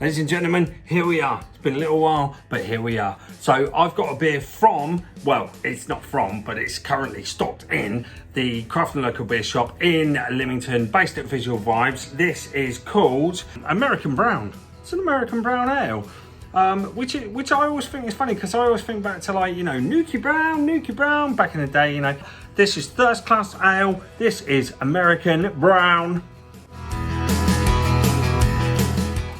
Ladies and gentlemen, here we are. It's been a little while, but here we are. So I've got a beer from, well, it's not from, but it's currently stocked in the Craft and Local Beer Shop in Leamington, based at Visual Vibes. This is called American Brown. It's an American Brown Ale. Which I always think is funny, because I always think back to, like, you know, Nuki Brown, back in the day, you know. This is first class ale. This is American Brown.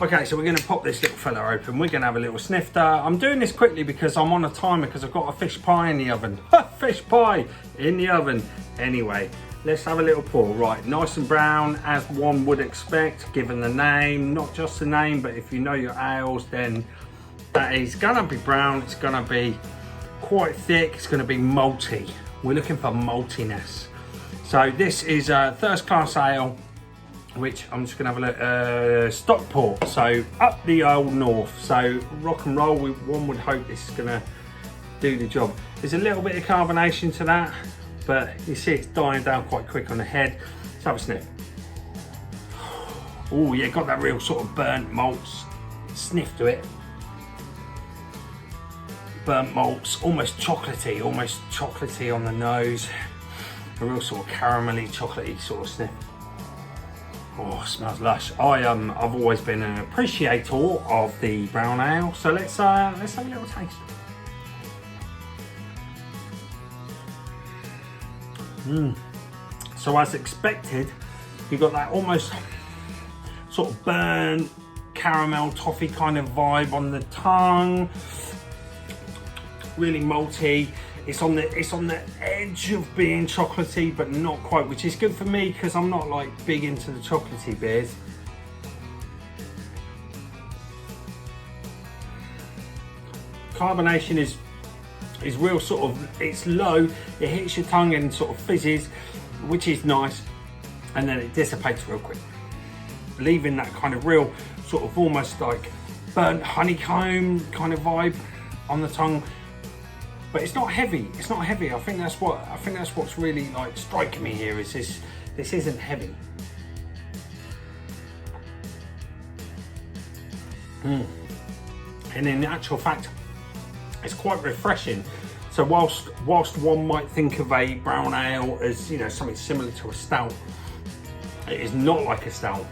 Okay, so we're going to pop this little fella open. We're going to have a little snifter. I'm doing this quickly because I'm on a timer, because I've got a fish pie in the oven. Fish pie in the oven. Anyway, let's have a little pour. Right, nice and brown, as one would expect, given the name. Not just the name, but if you know your ales, then that is going to be brown. It's going to be quite thick. It's going to be malty. We're looking for maltiness. So this is a first class ale, which I'm just gonna have a look, Stockport, so up the old north. So rock and roll, one would hope this is gonna do the job. There's a little bit of carbonation to that, but you see it's dying down quite quick on the head. Let's have a sniff. Oh yeah, got that real sort of burnt malts sniff to it. Burnt malts, almost chocolatey on the nose. A real sort of caramelly, chocolatey sort of sniff. Oh, smells lush. I've always been an appreciator of the brown ale, so let's have a little taste. So as expected, you've got that almost sort of burnt caramel toffee kind of vibe on the tongue. Really malty. It's on the edge of being chocolatey, but not quite, which is good for me because I'm not like big into the chocolatey beers. Carbonation is real sort of, it's low, it hits your tongue and sort of fizzes, which is nice, and then it dissipates real quick, leaving that kind of real sort of almost like burnt honeycomb kind of vibe on the tongue. But it's not heavy. It's not heavy. I think that's what's really like striking me here. Is this isn't heavy. And in actual fact, it's quite refreshing. So whilst one might think of a brown ale as, you know, something similar to a stout, it is not like a stout.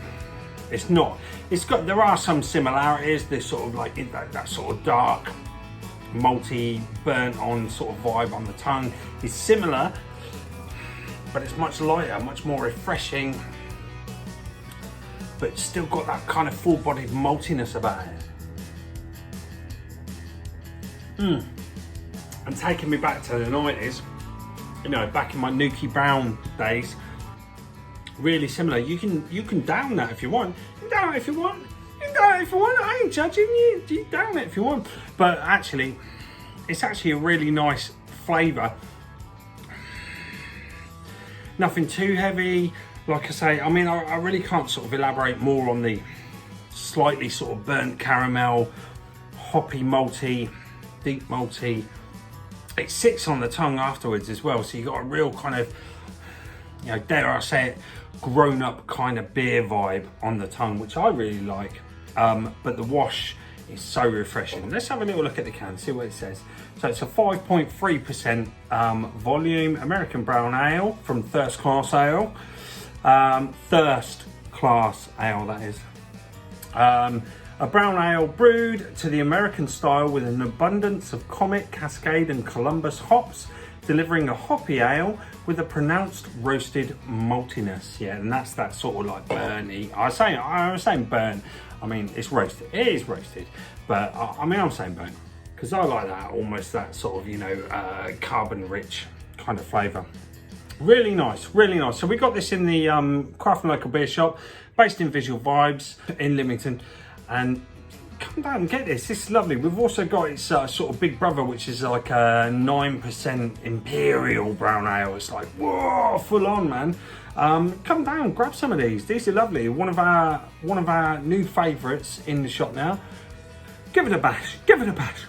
It's not. There are some similarities. There's sort of like that sort of dark, malty, burnt on sort of vibe on the tongue is similar, but it's much lighter, much more refreshing, but still got that kind of full-bodied maltiness about it. And taking me back to the 90s, you know, back in my Nuki Brown days. Really similar. You can down that if you want. You can down it if you want. I ain't judging you. You down it if you want. But actually, it's actually a really nice flavour. Nothing too heavy. Like I say, I mean, I really can't sort of elaborate more on the slightly sort of burnt caramel, hoppy, malty, deep malty. It sits on the tongue afterwards as well. So you got a real kind of, you know, dare I say it, grown up kind of beer vibe on the tongue, which I really like. But the wash is so refreshing. Let's have a little look at the can, see what it says. So it's a 5.3% volume American Brown Ale from First Class Ale. Thirst Class Ale, that is. A brown ale brewed to the American style with an abundance of Comet, Cascade and Columbus hops, delivering a hoppy ale with a pronounced roasted maltiness. Yeah, and that's that sort of like burny. I was saying burnt. I mean, it's roasted. It is roasted, but I mean, I'm saying burnt because I like that, almost that sort of, you know, carbon-rich kind of flavour. Really nice, really nice. So we got this in the Craft and Local Beer Shop, based in Visual Vibes in Leamington, and come down and get this. This is lovely. We've also got its sort of big brother, which is like a 9% Imperial Brown Ale. It's like, whoa, full on, man. Come down, grab some of these. These are lovely. One of our new favourites in the shop now. Give it a bash. Give it a bash.